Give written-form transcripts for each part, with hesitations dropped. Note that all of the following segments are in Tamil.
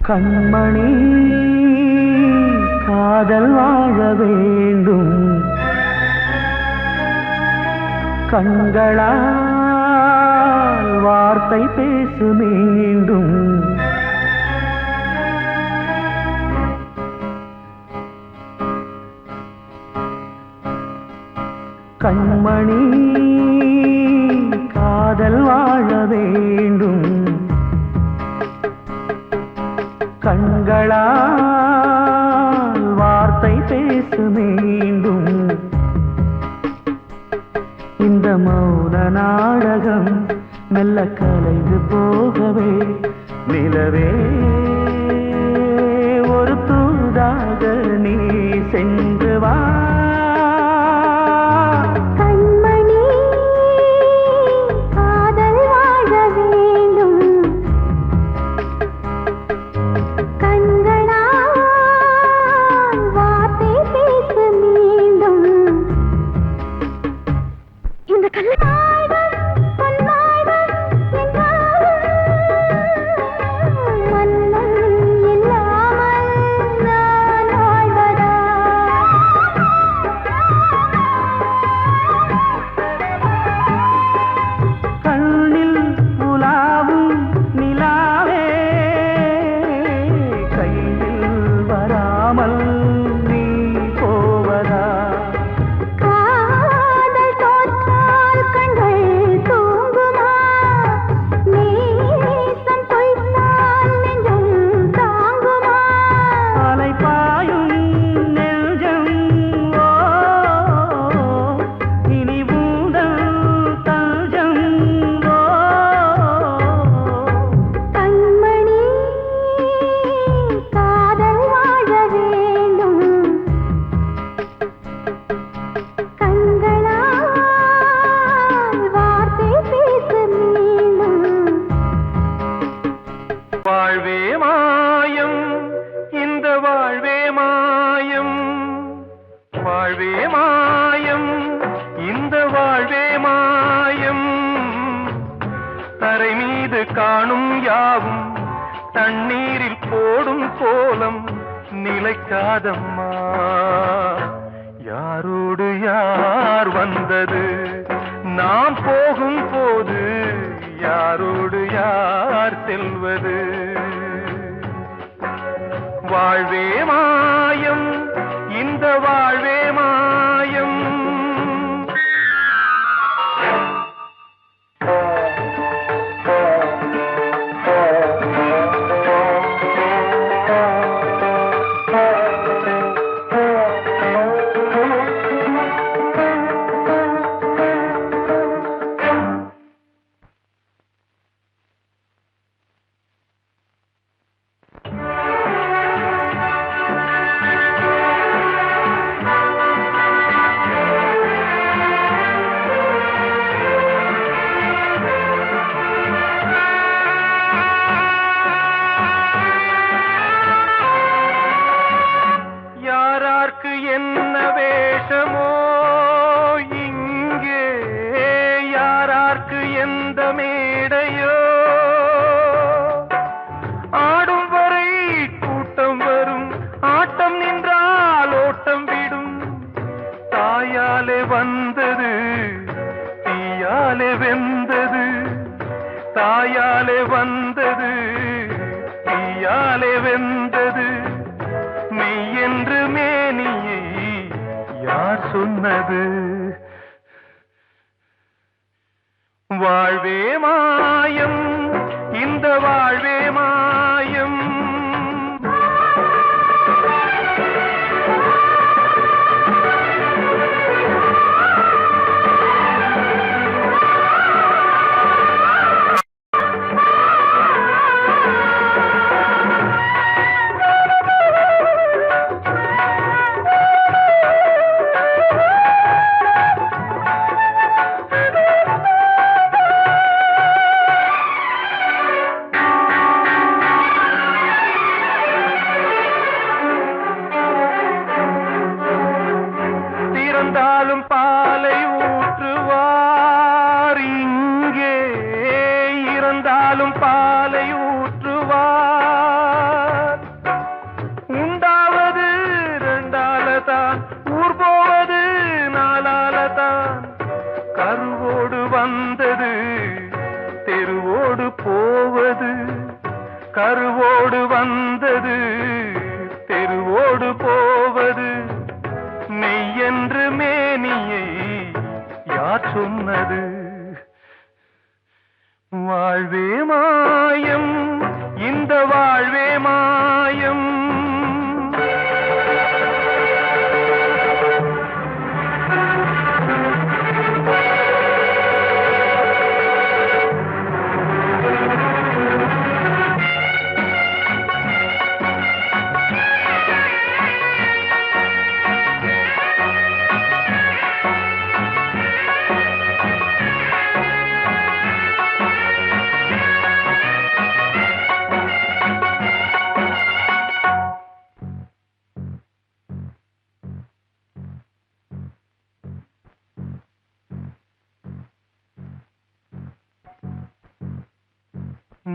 கண்மணி காதல் வாழ வேண்டும் கண்களால் வார்த்தை பேசு மீண்டும் கண்மணி காதல் வாழ வேண்டும் கண்களால் வார்த்தை பேசு மீண்டும் இந்த மௌன நாடகம் மெல்ல கலைந்து போகவே நிலவே ஒரு தூதாக நீ சென்று வா வாழ்வே மாயம் இந்த வாழ்வே மாயம் வாழ்வே மாயம் இந்த வாழ்வே மாயம் தரை மீது காணும் யாவும் தண்ணீரில் போடும் கோலம் நிலைக்காதம்மா யாரோடு யார் வந்தது நாம் போகும் போது யாரோடு யார் செல்வது வாழ்வே மாயம் இந்த வாழ்வே மாயம் என்ன வேஷமோ இங்கே யாரார்க்கு எந்த மேடையோ ஆடும் வரை கூட்டம் வரும் ஆட்டம் நின்றால் ஓட்டம் விடும் தாயாலே வந்தது தீயாலே வெந்தது தாயாலே வந்தது தீயாலே வெந்தது மெய் என்று மேனியை யார் சொன்னது வாழ்வே மாயம் இந்த வாழ்வே மாயம் சொன்னது? வாழ்வே மாயம், இந்த வாழ்வே மாயம்.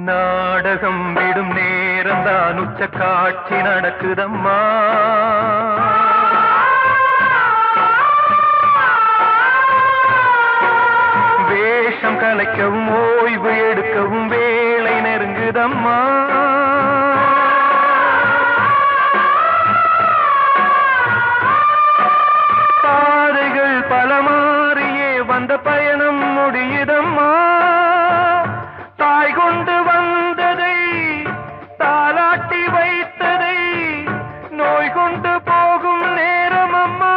நாடகம் விடும் நேரம் தான் உச்ச காட்சி நடக்குதம்மா. வேஷம் கலைக்கவும் ஓய்வு எடுக்கவும் வேளை நெருங்குதம்மா. பாதைகள் பல மாறியே வந்த பயணம் முடியுதம்மா. தாய் கொண்டு வந்ததை தாலாட்டி வைத்ததை நோய் கொண்டு போகும் நேரம் அம்மா.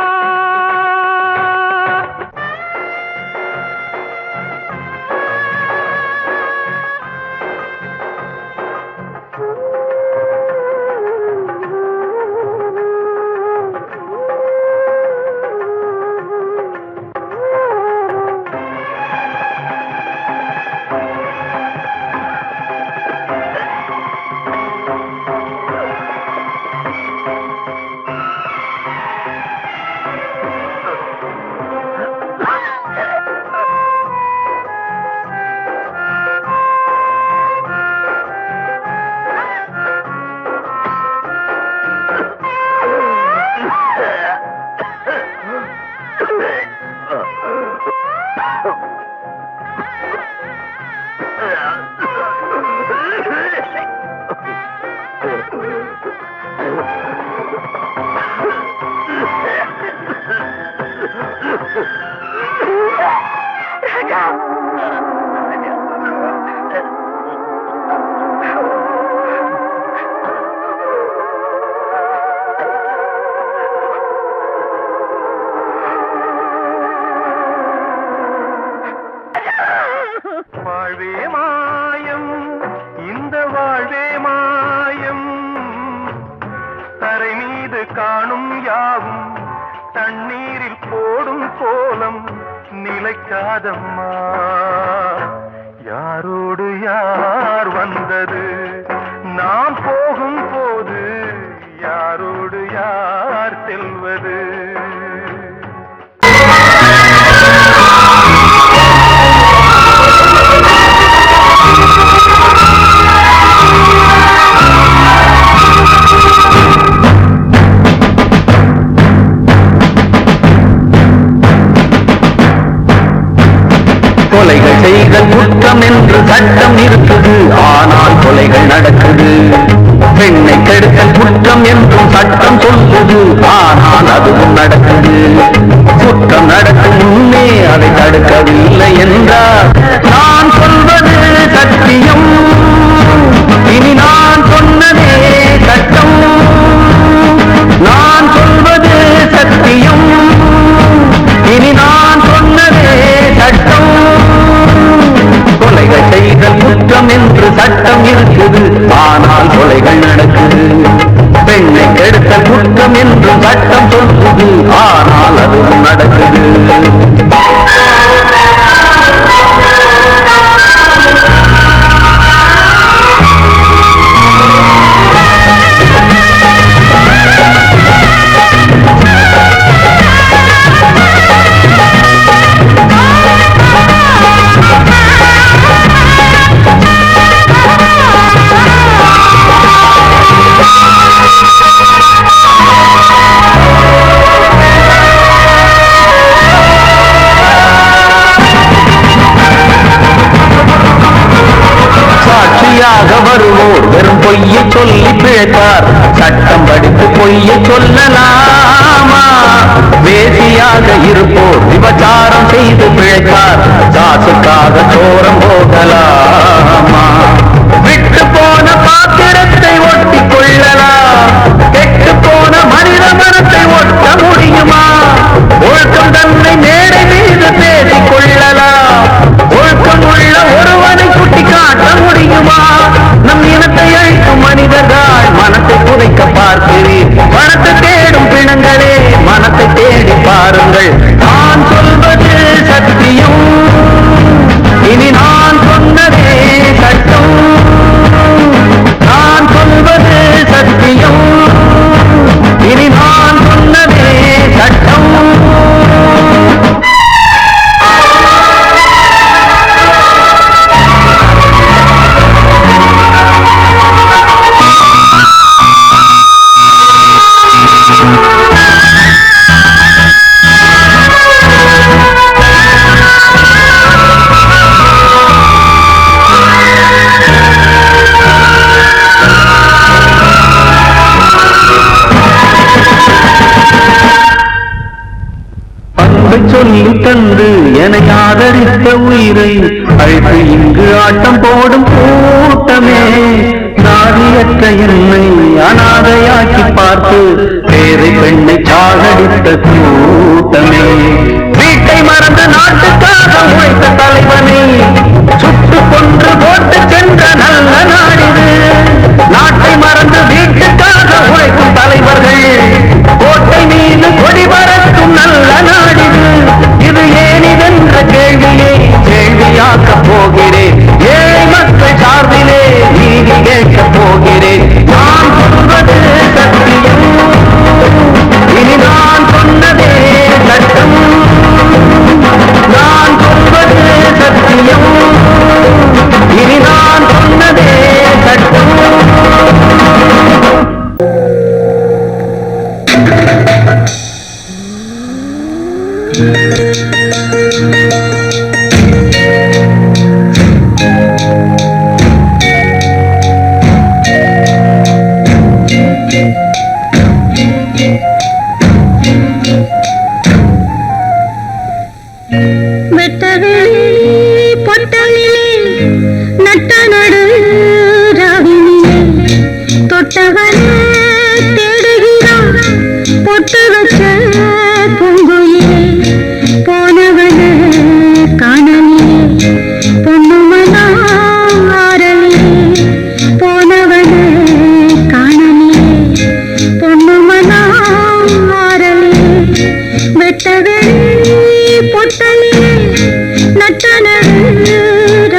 வாழ்வே மாயம், இந்த வாழ்வே மாயம். தரை மீது காணும் யாவும் தண்ணீரில் போடும் கோலம் நிலைக்காதம்மா. யாரோடு யார் வந்தது நாம் போகும் போது, யாரோடு யார் செல்வது? கொலைகள் செய்தல் குற்றம் என்று சட்டம் இருக்குது, ஆனால் கொலைகள் நடக்குது. பெண்ணை கெடுத்தல் குற்றம் என்றும் சட்டம் சொல்லுது, ஆனால் அதுவும் நடக்குது. குற்றம் நடக்கும் முன்னே அதை தடுக்கவில்லை என்றால் நான் சொல்வது சத்தியம். இனி நான் சொன்னதே சட்டம், நான் சொல்வது சத்தியம். இனி நான் சொன்னதே சட்டம். கொலைகள் செய்தல் குற்றம் என்று சட்டம் இருக்குது, ஆனால் கொலைகள் நடக்குது. பெண்ணை கெடுத்தல் குற்றம் என்று சட்டம் சொல்லுது, ஆனால் அதுவும் நடக்குது. வருவோர் வெறும் பொய்யை சொல்லி பிழைப்பார். சட்டம் பாடம் படித்து பொய்யை சொல்லலாமா? வேசியாக இருப்போர் விபச்சாரம் செய்து பிழைத்தார், காசுக்காக சோரம் போகலாமா? விட்டு போன பாத்திரத்தை ஒட்டி கொள்ளலாம், கெட்டு போன மனித மனத்தை ஒட்ட முடியுமா? ஒழுக்கம் தன்னை மேடை மீது பேசிக் கொள்ளலாம், ஒழுக்கம் உள்ள ஒருவனை சுட்டி காட்ட முடியுமா? நம் இனத்தை அழிக்கும் மனிதர்கள் மனத்தை புதைக்க பார்க்கிறீர். மனத்தை தேடும் பிணங்களே மனத்தை தேடி பாருங்கள். நான் சொல்வது சத்தியம், இனி நான் சொன்னதே சட்டம். நான் சொல்வது சத்தியம், இனி நான் சொன்னதே சட்டம். சொல்லி தந்து என ஆதரித்த உயிரை அழைத்து இங்கு ஆட்டம் போடும் கூட்டமே, நாதியற்ற என்னை அனாதையாக்கி பார்த்து பேரை பெண்ணை சாகடித்த கூட்டமே, வீட்டை மறந்து நாட்டுக்காக உழைத்த தலைவனை சுட்டு கொன்று போட்டு சென்ற நல்ல நாடிது. நாட்டை மறந்து வீட்டுக்காக உழைக்கும் தலைவர்கள் கோட்டை மீது கொடி பறக்கும் நல்ல நாடிது. இது ஏனிதென்ற கேள்வியை கேள்வியாக்க போகிறேன். ஏழை மக்கள் சார்பிலே நீதி கேட்க போகிறேன். நான் சொல்வது சத்தியம், இனி நான் சொன்னதே சட்டம். நான் சொல்வது சத்தியம், இனி நான் சொன்னதே சட்டம். பொட்டலிலே நட்ட நடு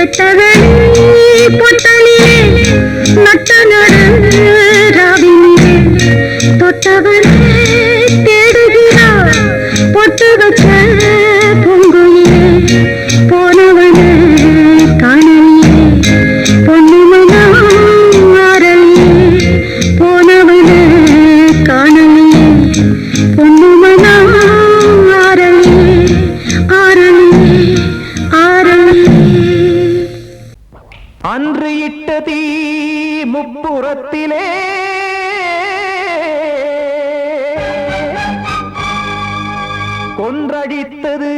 வெட்டவெளி பொட்டலிலே நட்ட நடுராவினிலே தொட்டவனே தேடுகிறார் பொட்டு வச்ச பூங்குயிலே போனவனே காணலியே பொன்னுமனா ஆரலியே போனவனே காணலியே பொன்னுமனா ஆரலியே ஆரலியே ஆரலியே அன்று இட்ட தீ முப்புறத்திலே கொன்றடித்தது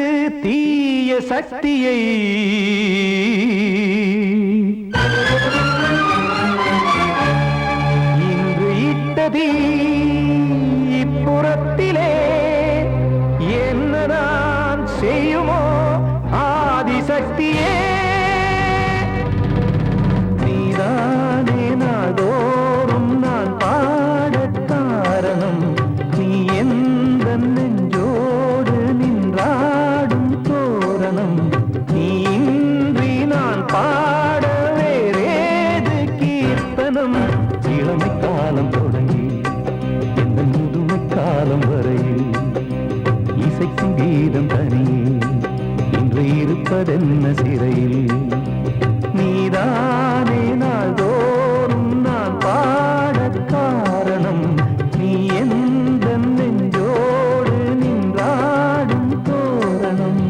தீய சக்தியை இன்று இட்ட தீ இப்புறத்திலே என்னதான் செய்யுமோ ஆதிசக்தியே நீதானே நாள்தோறும் நான் பாடக் காரணம் நீ எந்த நெஞ்சோடு நின்றாடும் தோரணம் நீ இன்றி நான் பாட வேறேது கீர்த்தனம் இளமை காலம் தொடங்கி எந்த முதுமை காலம் வரையில் இசைக்கும் கீதம் தனியே இன்று இருப்பதென்ன சிறையில் நீதானே நாள்தோறும் நான் பாடக் காரணம் நீ எந்த நெஞ்சோடு நின்றாடும் தோரணம்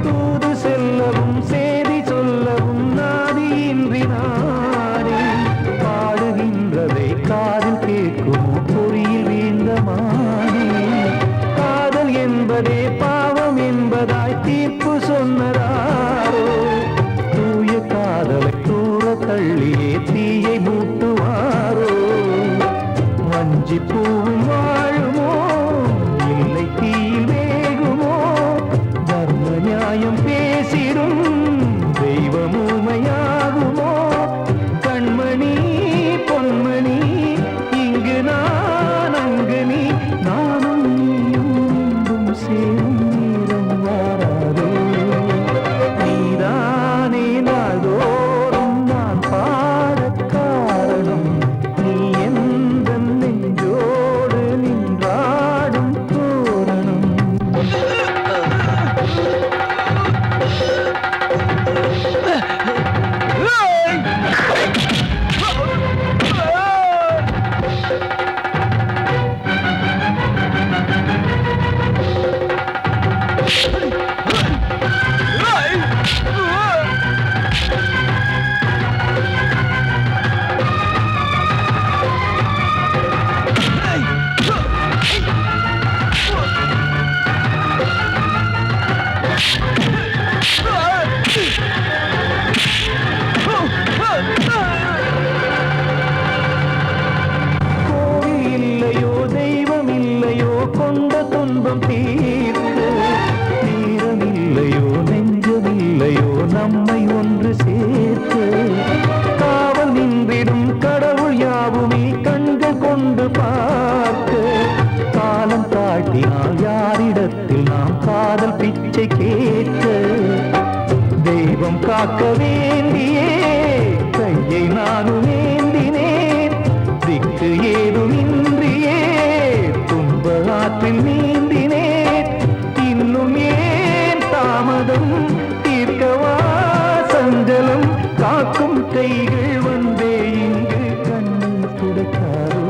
தூது செல்லவும் சேதி சொல்லவும் நாதியின்றி நானே பாடுகின்றதை காதில் கேட்குமோ பொறியில் வீழ்ந்த மானே காதல் என்பதே பாவம் என்பதாய் தீர்ப்பு சொன்னதாரோ தூய காதலை தூர தள்ளியே தீயை மூட்டுவாரோ வஞ்சி பூவும் வாழுமோ இல்லை தீயில் வேகுமோ தர்ம நியாயம் பேசிடும் தெய்வமுமையாகுமோ கண்மணி பொன்மணி இங்கு நான் அங்கு நீ நானும் நீயும் மீண்டும் சேரும் நேரம் வாராதோ நீதானே நாள்தோறும் நான் பாடக் காரணம் நீ எந்த நெஞ்சோடு நின்றாடும் தோரணம் கோவில் இல்லையோ தெய்வம் இல்லையோ கொண்ட துன்பம் தீர்க்க நேரம் இல்லையோ நெஞ்சம் இல்லையோ நம்மை ஒன்று சேர்க்க காவல் நின்றிடும் கடவுள் யாவுமே கண்கள் கொண்டு பார்க்க காலம் காட்டினால் யாரிடத்தில் நாம் காதல் பிச்சை கேட்க தெய்வம் காக்க வேண்டியே கையை நானும் ஏந்தினேன் திக்கு ஏதுமின்றியே துன்ப ஆற்றில் நீந்தினேன் இன்னும் ஏன் தாமதம் தீர்க்கவா சஞ்சலம் காக்கும் கைகள் வந்தே இங்கு கண்ணீர் துடைக்காரோ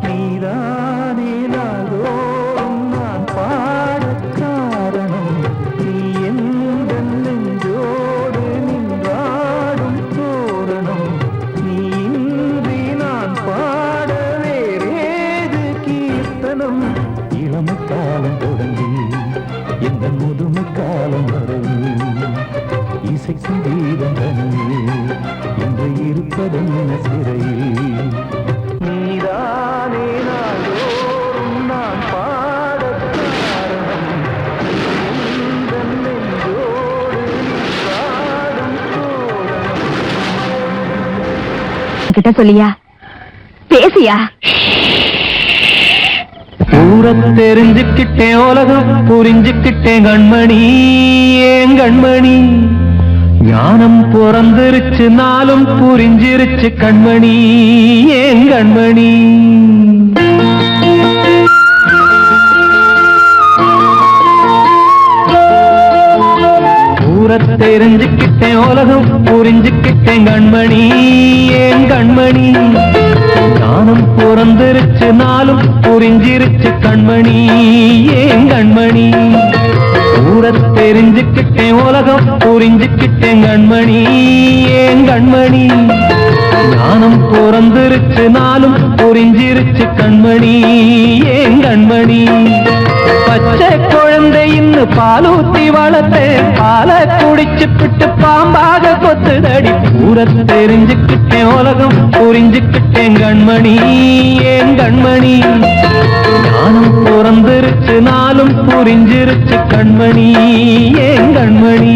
நீதானே நாள்தோறும் நான் பாடக் காரணம் நீ எந்த நெஞ்சோடு நின்றாடும் தோரணம் நீ இன்றி நான் பாட வேறேது கீர்த்தனம் காலம் வரையில் இசைக்கு வீரம் தனியே இன்று இருப்பதென்ன சிறையில் நீதானே நாள்தோறும் நான் பாடக் காரணம் எந்தன் நெஞ்சோடு நீ பாடும் தோரணம் கிட்ட சொல்லியா பேசியா ஊரத் தெரிஞ்சுக்கிட்டேன் உலகம் புரிஞ்சுக்கிட்டேன் கண்மணி ஏன் கண்மணி ஞானம் பிறந்திருச்சு நாளும் புரிஞ்சிருச்சு கண்மணி ஏன் கண்மணி ஊரத் தெரிஞ்சுக்கிட்டேன் உலகம் புரிஞ்சுக்கிட்டேன் கண்மணி ஏன் கண்மணி ஞானம் பிறந்திருச்சு நாளும் புரிஞ்சிருச்சு கண்மணி ஏன் கண்மணி ஊரத் தெரிஞ்சுக்கிட்டேன் உலகம் புரிஞ்சுக்கிட்டேன் கண்மணி ஏன் கண்மணி ஞானம் பிறந்திருச்சு நாளும் புரிஞ்சிருச்சு கண்மணி ஏன் கண்மணி பச்சை குழந்தை இன்னும் பாலூத்தி வளர்த்தேன் பாலை குடிச்சு பிட்டு பாம்பாக கொத்துதடி ஊரத் தெரிஞ்சுக்கிட்டேன் உலகம் புரிஞ்சுக்கிட்டேன் கண்மணி ஏன் கண்மணி ஞானம் பிறந்திருச்சு நாளும் புரிஞ்சிருச்சு கண்மணி ஏன் கண்மணி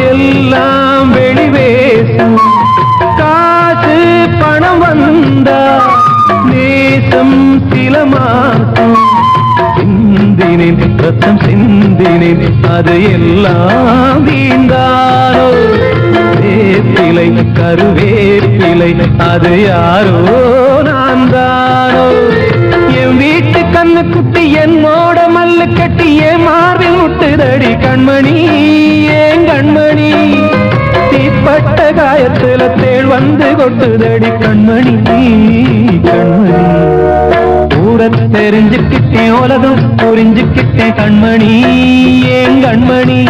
எல்லாம் வெளிவேசும் காசு பணம் வந்தா நேசம் சில மாசம் சிந்தினேன் ரத்தம் சிந்தினேன் அது எல்லாம் வீந்தாரோ வேப்பிலை கருவேப்பிலை அது யாரோ நான் தானோ என் வீட்டு கண்ணு குட்டி என்னோட மல்லு கட்டி என் மார்பில் முட்டுதடி கண்மணி ஏன் கண்மணி தீப்பட்ட காயத்துல தேள் வந்து கொட்டுதடி கண்மணி கண்மணி ஊரத் தெரிஞ்சுக்கிட்டேன் உலகம் புரிஞ்சுக்கிட்டேன் கண்மணி ஏன் கண்மணி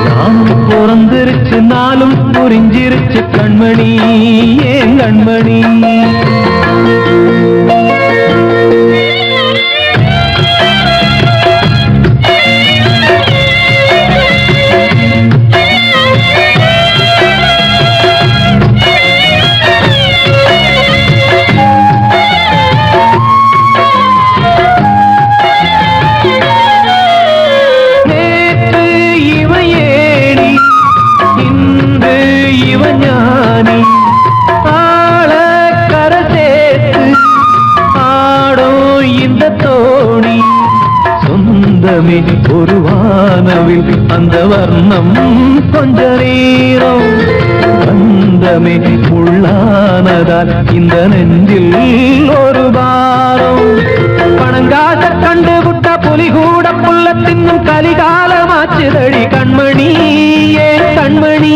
நானும் பிறந்திருச்சு நாளும் புரிஞ்சிருச்சு கண்மணி ஏன் கண்மணி ஒரு வானவில் அந்த வர்ணம் கொஞ்ச நேரம் பந்தமே உள்ளானதால் இந்த நெஞ்சில் ஒரு பாரம் பணங்காச கண்டு விட்ட புலி கூட புல்ல தின்னும் கலிகாலமாச்சுதடி கண்மணி ஏன் கண்மணி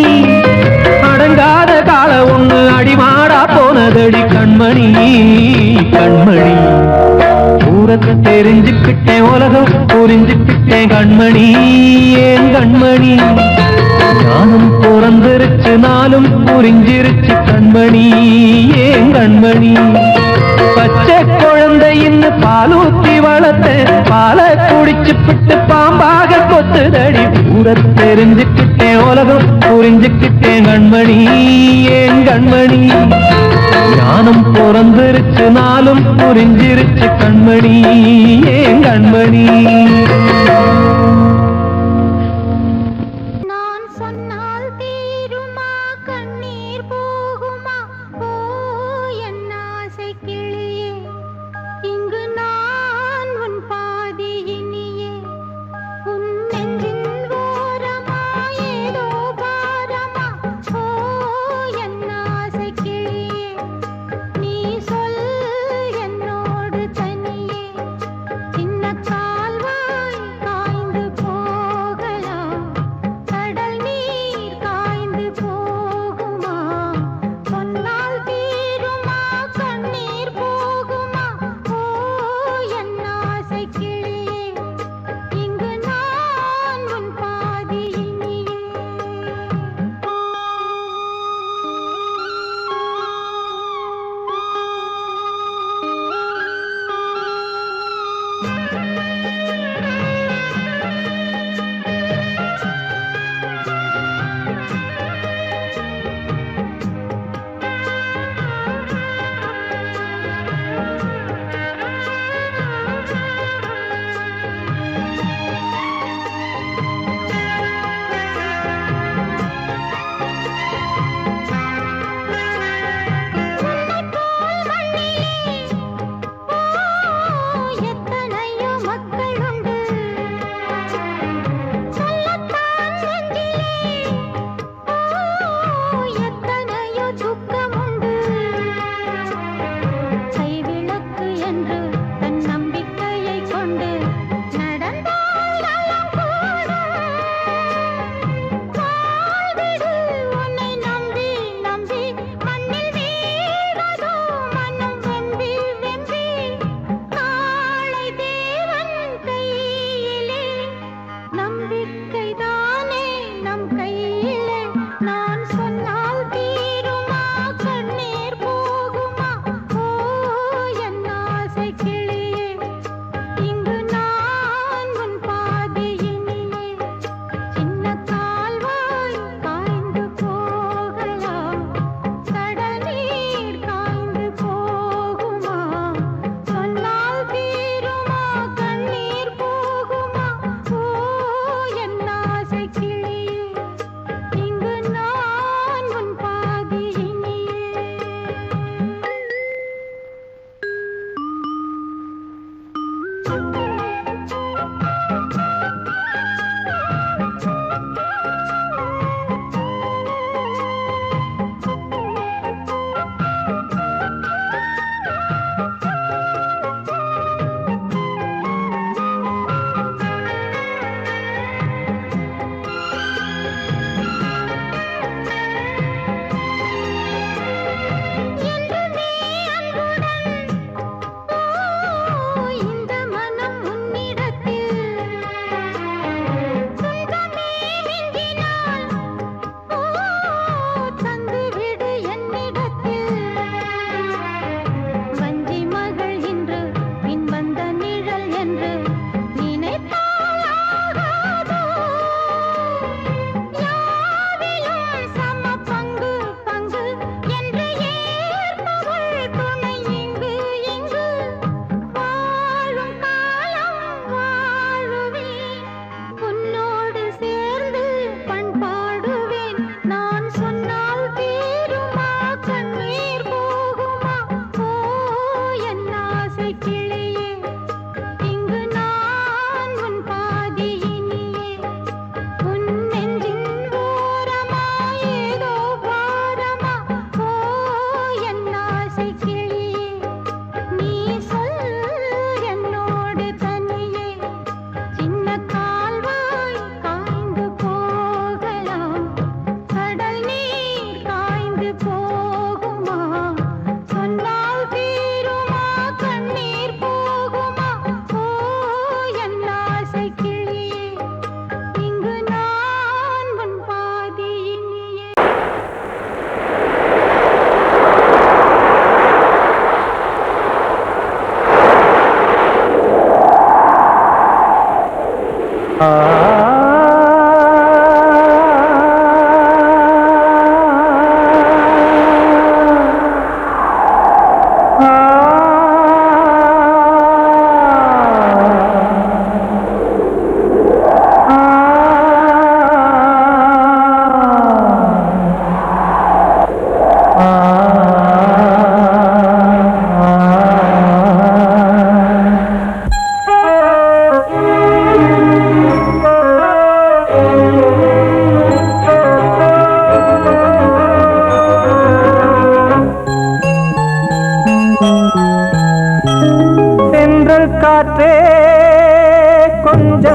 அடங்காத கால ஒண்ணு அடிமாடா போனதடி கண்மணி கண்மணி ஊரத் தெரிஞ்சுக்கிட்டேன் உலகம் புரிஞ்சுக்கிட்டேன் கண்மணி ஏன் கண்மணி ஞானம் பிறந்திருச்சு நாளும் புரிஞ்சிருச்சு கண்மணி ஏன் கண்மணி பச்சை குழந்தை இன்னும் பாலூத்தி வளர்த்தேன் பாலை குடிச்சு பிட்டு பாம்பாக கொத்துதடி ஊரத் தெரிஞ்சுக்கிட்டேன் உலகம் புரிஞ்சுக்கிட்டேன் கண்மணி ஏன் கண்மணி ஞானம் பிறந்திருச்சு நாளும் புரிஞ்சிருச்சு கண்மணி ஏன் கண்மணி நான் சொன்னால் தீருமா கண்ணீர் போகுமா ஓ என் ஆசை கிளியே இங்கு நான் உன் பாதி இனியே உன் நெஞ்சின் ஓரமா ஏதோ பாரமா ஓ என் ஆசை கிளியே நீ சொல் என்னோடு தனியே சின்ன கால்வாய் காய்ந்து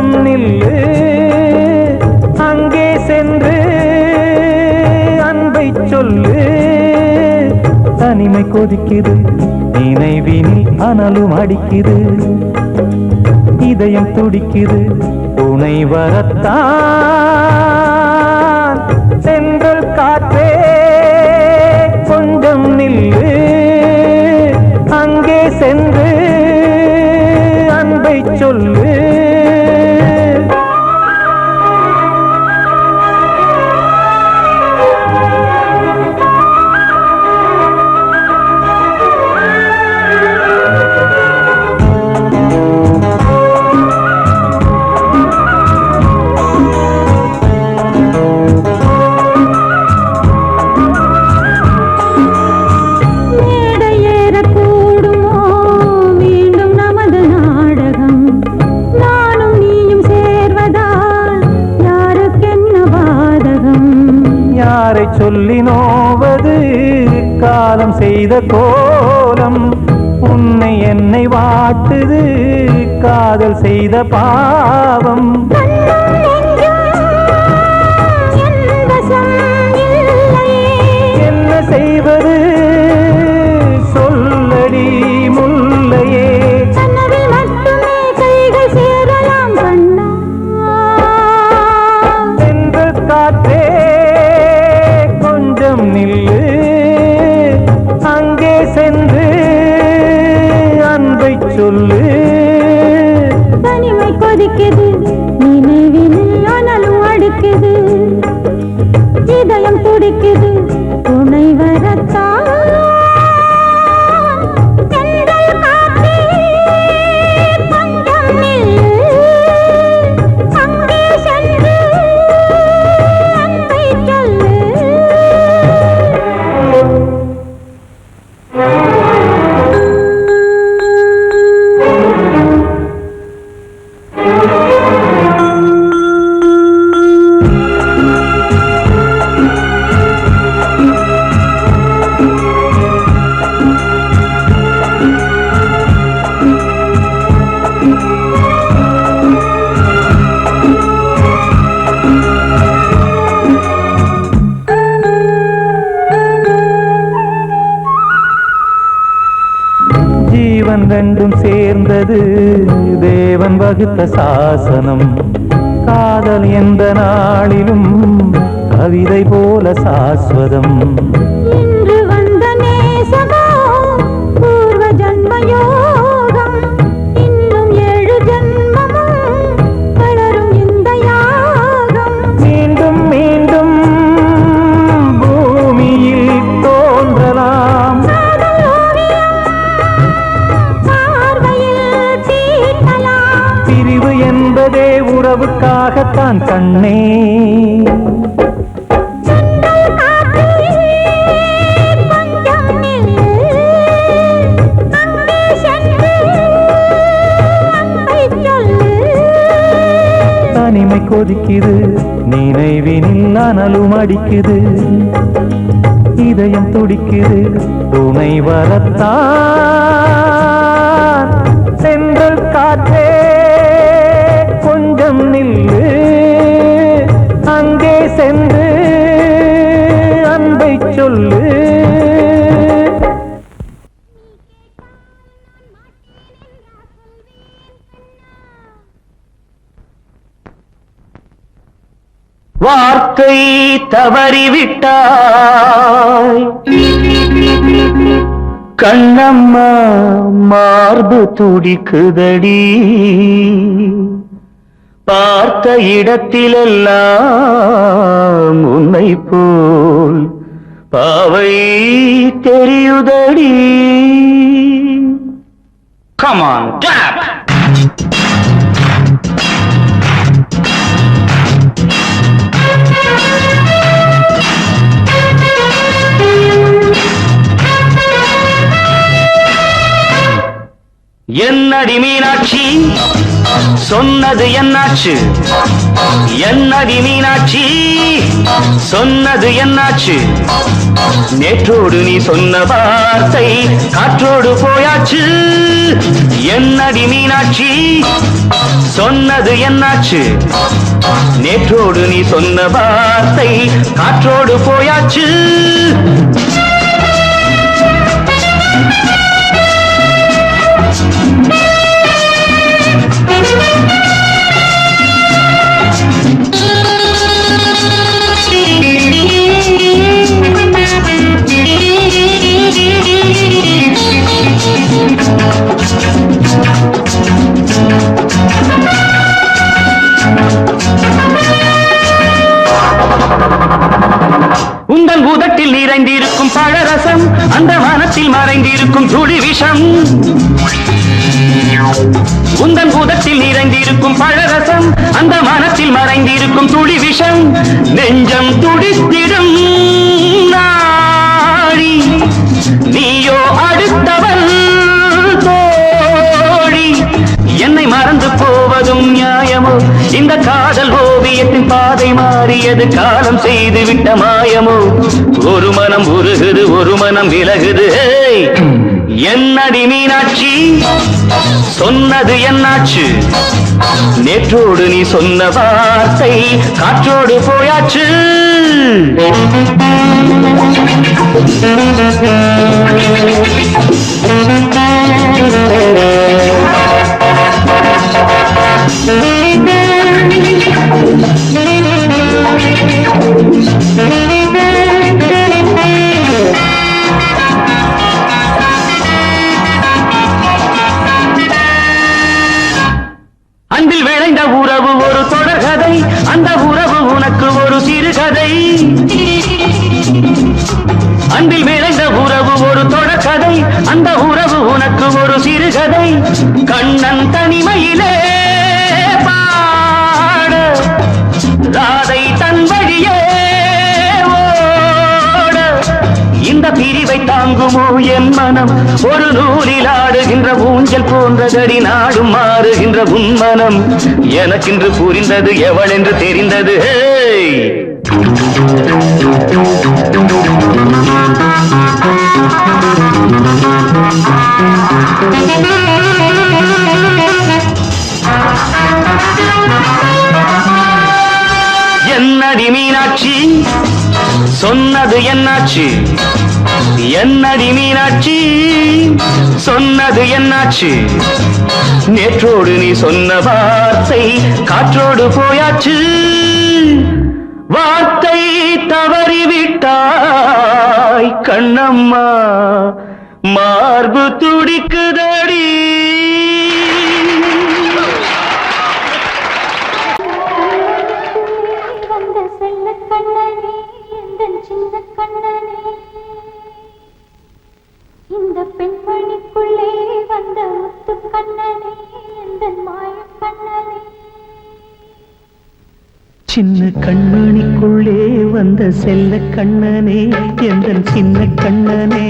கொஞ்சம் நில்லு அங்கே சென்று அன்பை சொல்லு தனிமை கொதிக்குது நினைவினில் அனலும் அடிக்குது இதயம் துடிக்குது துணை வரத்தான் சென்றல் காற்றே கொஞ்சம் நில்லு அங்கே சென்று அன்பை சொல்லு சொல்லி நோவது காலம் செய்த கோலம் உன்னை என்னை வாட்டுது காதல் செய்த பாவம் என்ன செய்வது சொல்லடி முல்லையே சென்ற காற்றே நில்லு அங்கே சென்று அன்பை சொல்லு தனிமை கொதிக்குது நினைவினில் அனலும் அடிக்குது இதயம் துடிக்குது துணை வரத்தான் ரெண்டும் சேர்ந்தது தேவன் வகுத்த சாசனம் காதல் எந்த நாளிலும் கவிதை போல சாஸ்வதம் இன்று வந்த நேசமோ பூர்வ ஜன்ம யோகம் இன்னும் 7 ஜன்மமும் வளரும் இந்த யாகம் மீண்டும் மீண்டும் பூமியில் தோன்றலாம் பிரிவு என்பதே உறவுக்காகத்தான் கண்ணே தனிமை கொதிக்குது நினைவினில் அனலும் அடிக்குது இதயம் துடிக்குது துணை வரத்தான் சென்றல் காற்றே கொஞ்சம் நில்லு அங்கே சென்று அன்பை சொல்லு வார்த்தை தவறிவிட்டாய் கண்ணம்மா மார்பு துடிக்குதடி பார்த்த இடத்திலெல்லாம் உன்னை போல் பாவை தெரியுதடி. Come on, tap! என்னடி மீனாட்சி சொன்னது என்னாச்சு? என்னடி மீனாட்சி சொன்னது என்னாச்சு நேற்றோடு நீ சொன்ன வார்த்தை காற்றோடு போயாச்சு என்னடி மீனாட்சி சொன்னது என்னாச்சு நேற்றோடு நீ சொன்ன வார்த்தை காற்றோடு போயாச்சு உந்தன் உதட்டில் நிறைந்திருக்கும் பழரசம் அந்த மனத்தில் மறைந்திருக்கும் துளி விஷம் உந்தன் உதட்டில் நிறைந்திருக்கும் பழரசம் அந்த மனத்தில் மறைந்திருக்கும் துளி விஷம் நெஞ்சம் துடித்திடும் நாடி நீயோ அடுத்தவள் தோழி என்னை மறந்து போவதும் நியாயமோ இந்த காதல் ஓவியத்தின் பாதை மாறியது காலம் செய்து விட்ட மாயமோ ஒரு மனம் உருகுது ஒரு மனம் விலகுது என்னடி மீனாட்சி சொன்னது என்னாச்சு நேற்றோடு நீ சொன்ன வார்த்தை காற்றோடு போயாச்சு அன்பில் விளைந்த உறவு ஒரு தொடர்கதை அந்த உறவு உனக்கு ஒரு சிறுகதை அன்பில் விளைந்த உறவு ஒரு தொடர்கதை அந்த உறவு உனக்கு ஒரு சிறுகதை கண்ணன் தனிமையிலே பாட ராதை தன் வழியே ஓட இந்த பிரிவை தாங்குமோ என் மனம் ஒரு நூலில் ஆடுகின்ற ஊஞ்சல் போன்றதடி நாடும் மாறுகின்ற உன் மனம் எனக்கென்று புரிந்தது எவள் என்று தெரிந்தது என்னடி மீனாட்சி சொன்னது என்னாச்சு என்னடி மீனாட்சி சொன்னது என்னாச்சு நேற்றோடு நீ சொன்ன வார்த்தை காற்றோடு போயாச்சு வார்த்தை தவறிவிட்டாய் கண்ணம்மா மார்பு துடிக்குதடி வந்த செல்ல கண்ணனே எந்தன் சின்ன கண்ணனே இந்த பெண்மணிக்குள்ளே வந்த முத்து கண்ணனே எந்தன் மாய கண்ணனே சின்ன கண்மணிக்குள்ளே வந்த செல்ல கண்ணனே எந்தன் சின்ன கண்ணனே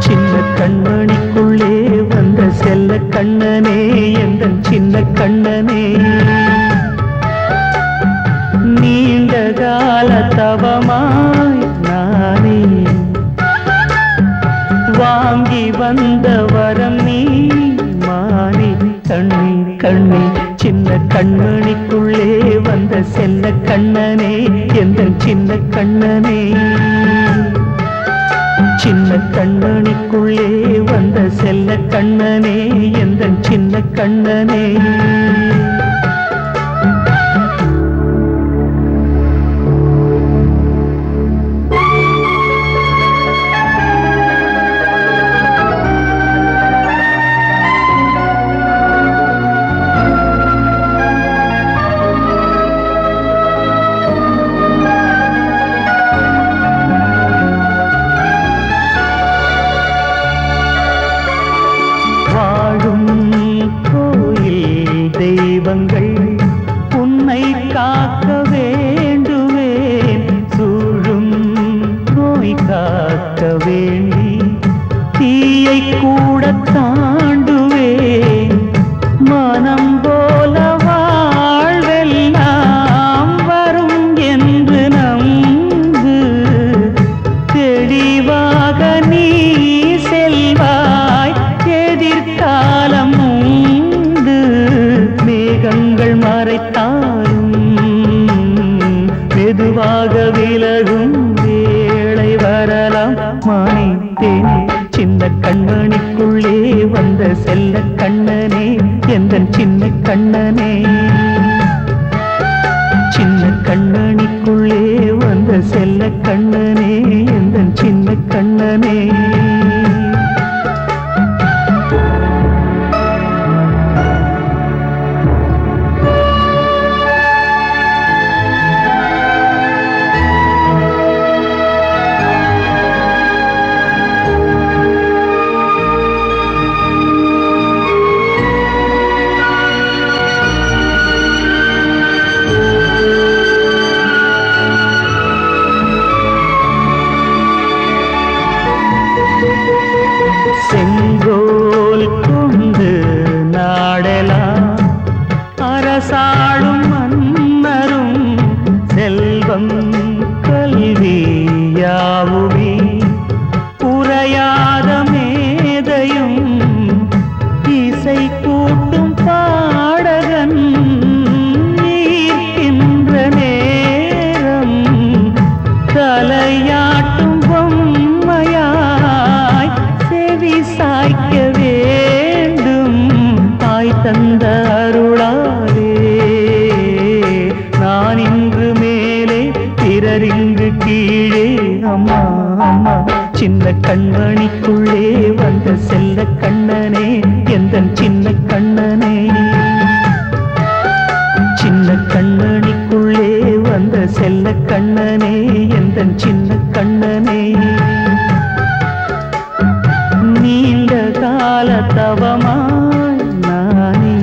சின்ன கண்மணிக்குள்ளே வந்த செல்ல கண்ணனே எந்தன் சின்ன கண்ணனே நீண்ட கால தவமாய் நானே வாங்கி வந்த வரம் நீ மாறி கண்ணி கண்ணி சின்ன கண்மணிக்குள்ளே வந்த செல்ல கண்ணனே எந்தன் சின்ன கண்ணனே சின்ன கண்மணிக்குள்ளே வந்த செல்ல கண்ணனே எந்தன் சின்ன கண்ணனே தீயை கூட தாண்டுவேன் மனம் போல வாழ்வெல்லாம் வரும் என்று நம்பு தெளிவாக நீ செல்வாய் எதிர்காலம் உண்டு மேகங்கள் மறைத்தாலும் மெதுவாக விலகும் வேளை வரலாம் மானித்தேனே சின்ன கண்மணிக்குள்ளே வந்த செல்ல கண்ணனே எந்தன் சின்ன கண்ணனே சின்ன கண்ணனிக்குள்ளே வந்த செல்ல கண்ணனே எந்தன் சின்ன கண்ணனே செங்கோல் கொண்டு நாடலாம் அரசாளும் மன்னரும் செல்வம் கல்வியாவுமே உரையாத மேதையும் இசை கூட்டும் பாடகன் ஈர்க்கின்ற நேரம் தலையாட்டும் பொம்மையாய் செவி சாய்க்க வேண்டும் தாய் தந்த அருளாலே நான் இன்று மேலே பிறரிங்கு கீழே அம்மா அம்மா சின்ன கண்மணிக்குள்ளே வந்த செல்ல கண்ணனே எந்தன் சின்ன கண்ணனே சின்ன கண்ணனிக்குள்ளே வந்த செல்ல கண்ணனே எந்தன் சின்ன கண்ணனே நீண்ட கால தவமாய் நானே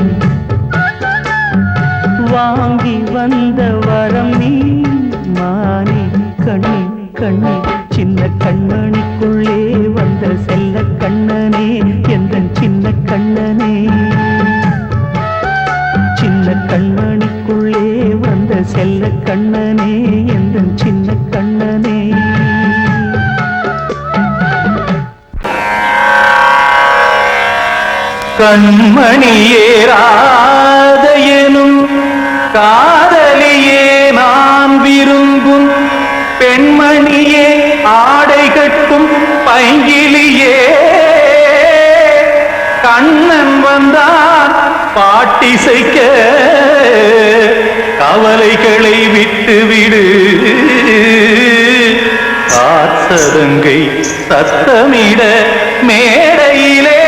வாங்கி வந்த வரம் நீ மானே கண்ணே கண்ணே சின்ன கண்ணனிக்குள்ளே வந்த செல்ல கண்ணனே எந்தன் சின்ன கண்ணனே சின்ன கண்ணனிக்குள்ளே வந்த செல்ல கண்ணனே எந்தன் சின்ன கண்ணனே கண்மணியேராத எனும் காதலியே நான் விரும்பும் பெண்மணியே ஆடை கட்டும் பைங்கிலியே கண்ணன் வந்தான் பாட்டிசைக்க கவலைகளை விட்டுவிடு ஆசதங்கை சத்தமிட மேடையிலே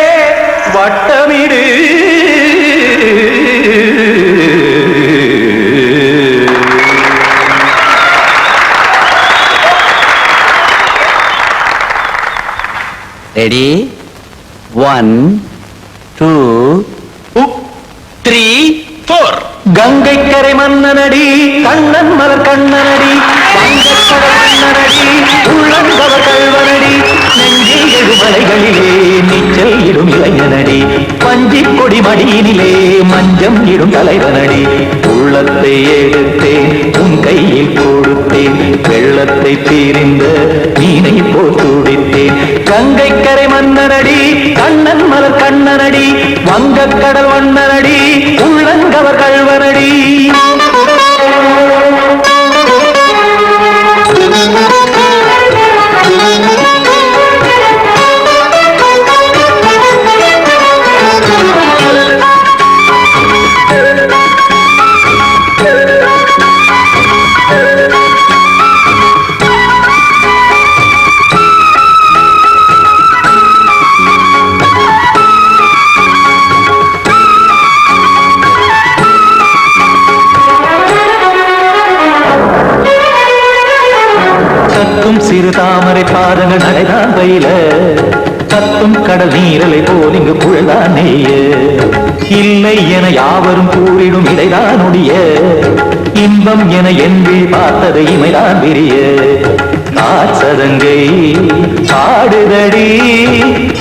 வட்டமிடு ரெடி 1 2 3 4 கங்கை கரை மன்னனடி கண்ணன் மலர் கண்ணனடி வங்கக்கடல் மன்னனடி உள்ளங்கவர் கல்வனடி நெஞ்சில் எழுமலைகளிலே நீச்சல் இடும் இளைஞனடி பஞ்சி கொடி மடியினிலே மஞ்சம் இடும் தலைவனடி உள்ளத்தை எடுத்தேன் உன் கையில் கொடுத்தேன் வெள்ளத்தை தீரிந்த மீனை போல் துடித்தேன் கங்கை கரை மன்னனடி கண்ணன் மலர் கண்ணனடி வங்கக்கடல் மன்னனடி உள்ளங்கவர் கல்வனடி சிறு தாமரை பாதங்கள் நடைதான் பயில கத்தும் கடல் நீரலை போல் இங்கு புழதான் நெய்ய இல்லை என யாவரும் கூறிடும் இடைதான் உடைய இன்பம் என என்று பார்த்தது இமைதான் விரிய ஆச்சதங்கை பாடுதடி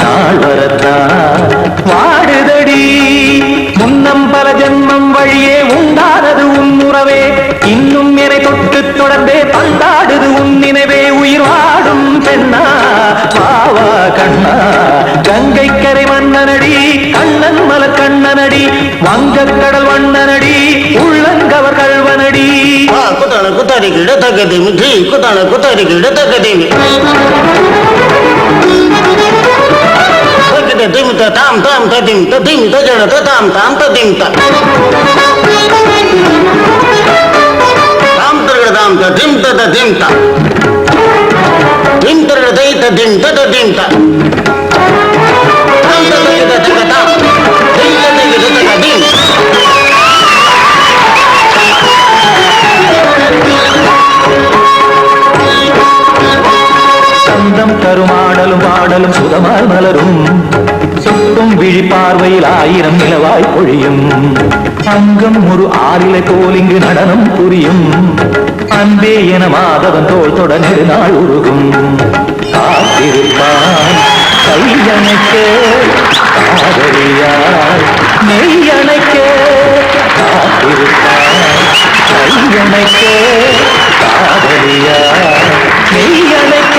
நாள் வரத்தான் வாடுதடி முன்னம் பல ஜென்மம் வழியே உண்டானது உன் உறவே இன்னும் என்னை தொட்டு தொடர்ந்தே பந்தாடுது உன் நினைவே உயிர் வாடும் பெண்ணா வாவா கண்ணா கங்கை கரை மன்னனடி கண்ணன் மலர் கண்ணனடி வங்கக் கடல் வண்ணனடி உள்ளங்கவர் கல்வனடி குத்தான குத்தாரி கிட தக்கதேமி ஜி குத்தான குத்தாரி கிட தக்கதேமி திம் தாம் தாம் ததிம் ததிம் தஜட தாம் தாம் ததிம் தாம் தரட தாம் ததிம் ததிம் திம் தரட தை ததிம் ததிம் தாம் தரட தக தாம் திம் ததிம் ததிம் சந்தம் கருமாடலும் பாடலும் சுதமால் மலரும் சுட்டும் விழி பார்வையில் ஆயிரம் நிலவாய் பொழியும் அங்கம் ஒரு ஆறிலை போல் இங்கு நடனம் புரியும் அன்பே என மாதவன் தோல் தொட நெடுநாள் உருகும் காத்திருப்பான் கையணைக்க காதலியார் மெய்யணைக்க காத்திருப்பான் கையணைக்க காதலியார் மெய்யணைக்க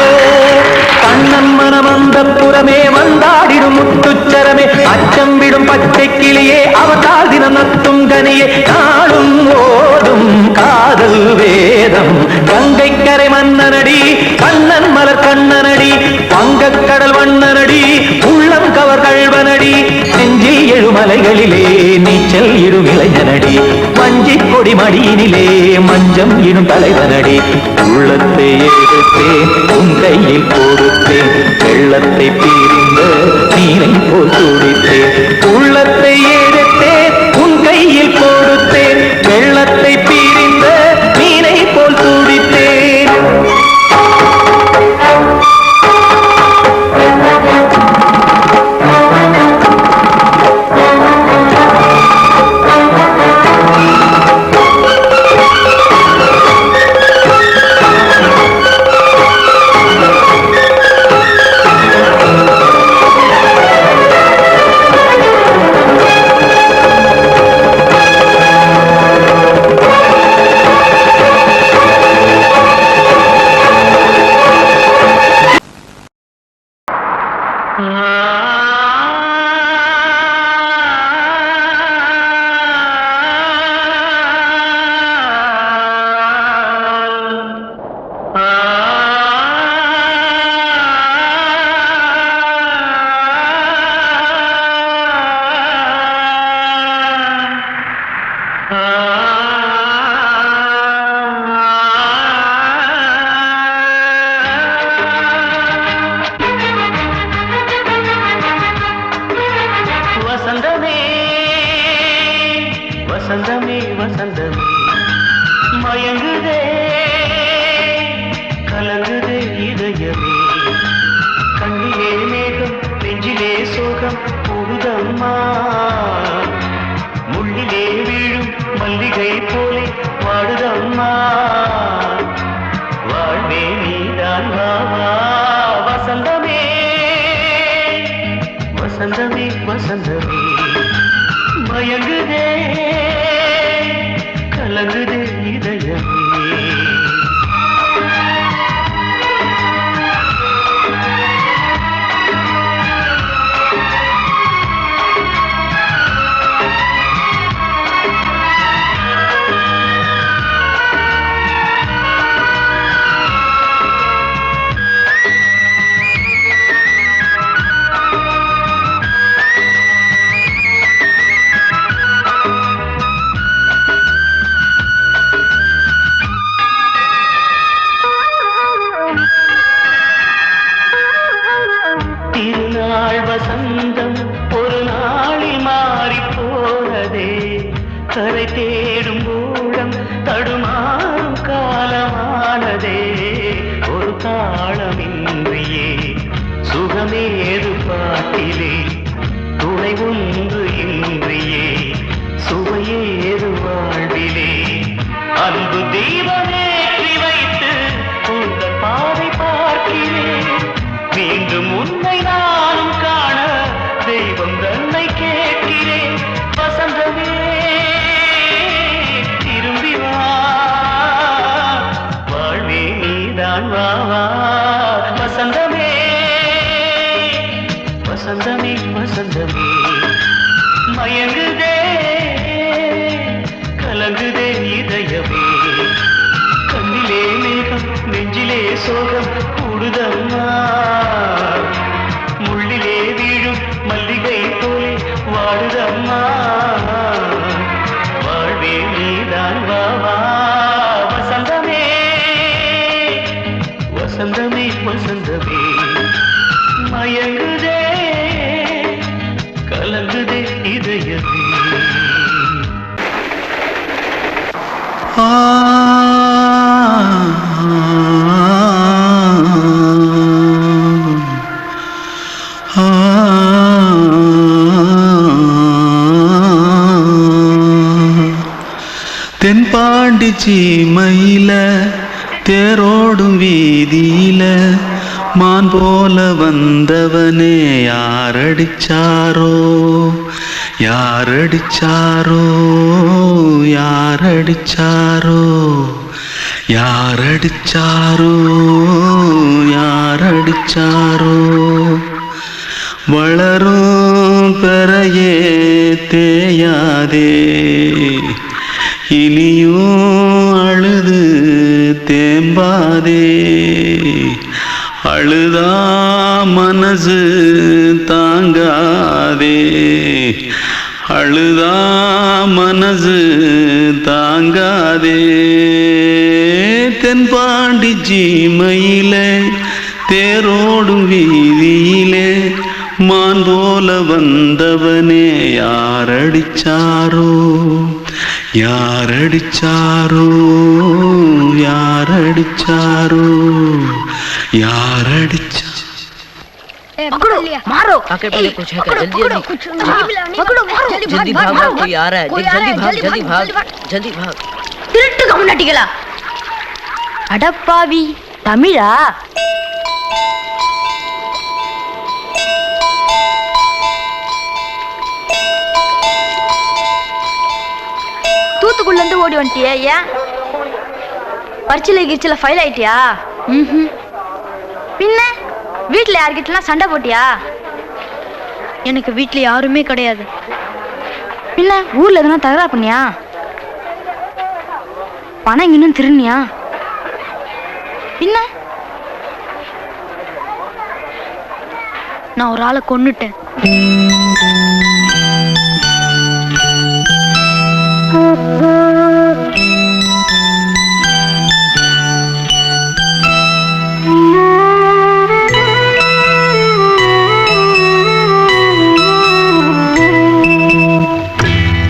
கண்ணன் மனமந்த புறமே வந்தாடிடும் முத்துச்சரமே அச்சம் விடும் பச்சை கிளியே அவதால் தினம் நத்தும் கனியே நாளும் ஓடும் காதல் வேதம் கங்கை கரை மன்னனடி கண்ணன் மலர் கண்ணனடி வங்கக் கடல் வண்ணனடி உள்ளம் கவர் கல்வனடி நெஞ்சில் எழுமலைகளிலே நீச்சல் இடும் இளைஞனடி வஞ்சி கொடி மடியினிலே மஞ்சம் இடும் தலைவனடி உள்ளத்தை எடுத்தேன் உன் கையில் கொடுத்தேன் வெள்ளத்தை பிரிந்த நீரை போல் துடித்தேன் உள்ளத்தை எடுத்தேன் உன் கையில் கொடுத்தேன் வெள்ளத்தை பிரிந்த நீரை போல் துடித்தேன் வசந்தமே வசந்தமே வசந்தமே மயங்குதே கலங்குதே இதயமே கண்ணிலே மேகம் நெஞ்சிலே சோகம் போகுதம்மா முள்ளிலே வீழும் மல்லிகை போலே வாடுதம்மா வாழ்வே நீதான் வாவா வசந்தமே வசந்தமே வசந்தமே மயங்குதே கலங்குதே இதயமே திருநாள் வசந்தம் ஒரு நாளில் மாறி போனதே கரை தேடும் ஊழம் தடுமாறும் காலமானதே ஒரு தாளமின்றியே சுகமேது பாட்டிலே துணை ஒன்று இன்றியே சுவையேது வாழ்விலே அன்பு தீபமேற்றி வைத்து உங்கள் பாதை வசந்தமே வசந்தமே மயங்குதே கலங்குதே இதயமே கண்ணிலே மேகம் நெஞ்சிலே சோகம் கூடுதம்மா முள்ளிலே வீழும் மல்லிகை போலே வாடுதம்மா வாழ்வே நீதான் வாவா வசந்தமே வசந்தமே வசந்தமே மயங்குதே கலங்குதே இதயமே தென்பாண்டி சீமையில தேரோடும் வீதியில மான் போல வந்தவனே யாரடிச்சாரோ யாரடிச்சாரோ யாரடிச்சாரோ யாரடிச்சாரோ யாரடிச்சாரோ வளரும் பெறையே தேயாதே இனியும் அழுது தேம்பாதே அழுதா மனசு தாங்காதே அழுதா மனசு தாங்காதே தென்பாண்டி சீமையிலே தேரோடும் வீதியிலே மான் போல வந்தவனே யாரடிச்சாரோ யாரடிச்சாரோ யாரடிச்சாரோ யாரடிச்சா पकड़ो मारो आके पहले कुछ है क्या जल्दी जल्दी पकड़ो मारो जल्दी भाग भाग कोई आ रहा है जल्दी भाग जल्दी भाग திருட்டு கம்முனாட்டிகளா அடப்பாவி தமிழா தூத்துக்குள்ள இருந்து ஓடி வந்துட்டியா ஏன் பரிச்சையில கிரிச்சில ஃபைல் ஆயிட்டியா பின்ன வீட்டுல யார்கிட்டலாம் சண்டை போட்டியா எனக்கு வீட்டுல யாருமே கிடையாது பின்ன ஊர்ல எதுனா தகராறு பண்ணியா பணம் இன்னும் திருநியா பின்ன நான் ஒரு ஆளை கொன்னுட்டேன்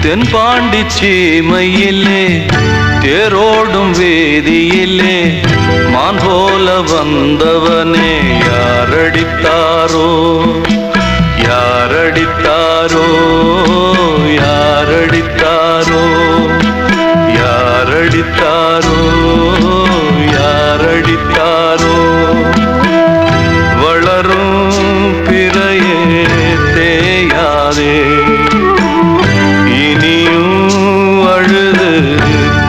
தென்பாண்டி சீமையிலே தேரோடும் வேதியிலே மான் போல வந்தவனே யாரடித்தாரோ யாரடித்தாரோ யாரடித்தாரோ யாரடித்தாரோ யாரடித்தாரோ வளரும் பிறையே தேயாதே அழுது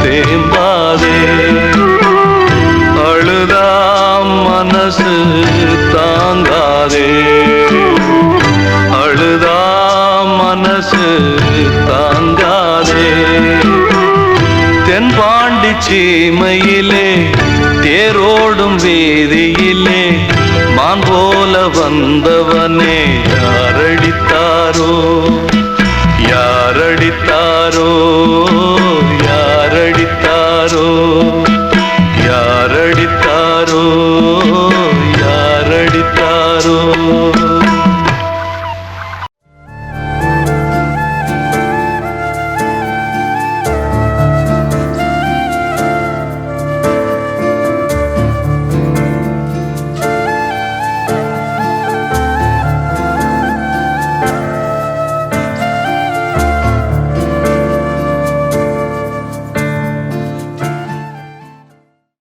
தேம்பாதே அழுதா மனசு தாங்காதே அழுதா மனசு தாங்காதே தென்பாண்டி சீமையிலே தேரோடும் வீதியிலே மான் போல வந்தவனே யாரடித்தாரோ யாரடித்தாரோ